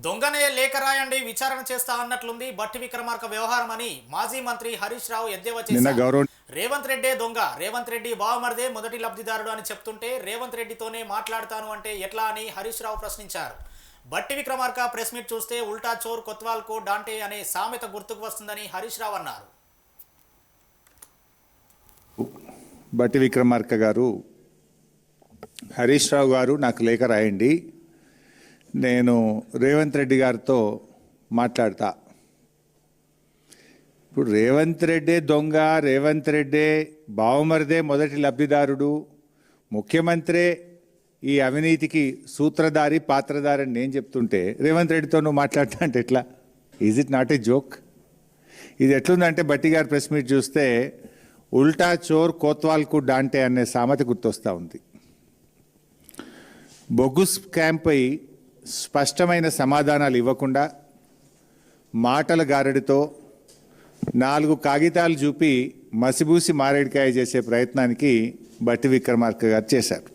దొంగనే లేఖ రాయండి విచారణ చేస్తా అన్నట్లుంది బట్టి విక్రమార్క వ్యవహారం అని మాజీ మంత్రి హరీష్ రావు ఎద్దేవా చేశారు. రేవంత్ రెడ్డే దొంగ, రేవంత్ రెడ్డి బావమరిదే మొదటి లబ్ధిదారుడు అని చెప్తుంటే రేవంత్ రెడ్డితోనే మాట్లాడతాను అంటే ఎట్లా అని హరీష్ రావు ప్రశ్నించారు. బట్టి విక్రమార్క ప్రెస్ మీట్ చూస్తే ఉల్టా చోర్ కొత్వాల్కో డాంటే అనే సామెత గుర్తుకు వస్తుందని హరీష్ రావు అన్నారు. బట్టి విక్రమార్క గారు, హరీష్ రావు గారు నాకు లేఖ రాయండి, నేను రేవంత్ రెడ్డి గారితో మాట్లాడతా. ఇప్పుడు రేవంత్ రెడ్డే దొంగ, రేవంత్ రెడ్డే బావమరిదే మొదటి లబ్ధిదారుడు, ముఖ్యమంత్రే ఈ అవినీతికి సూత్రధారి పాత్రధారి అని నేను చెప్తుంటే రేవంత్ రెడ్డితో నువ్వు మాట్లాడతా అంటే ఎట్లా? Is it not a joke? ఇది ఎట్లుందంటే బట్టి గారి ప్రెస్ మీట్ చూస్తే ఉల్టా చోర్ కోత్వాల్కు డాంటే అనే సామెత గుర్తొస్తూ ఉంది. బొగ్గు స్కామ్పై స్పష్టమైన సమాధానాలు ఇవ్వకుండా మాటల గారడితో 4 కాగితాలు చూపి మసిబూసి మారేడికాయ చేసే ప్రయత్నానికి బట్టి విక్రమార్క గారు చేశారు.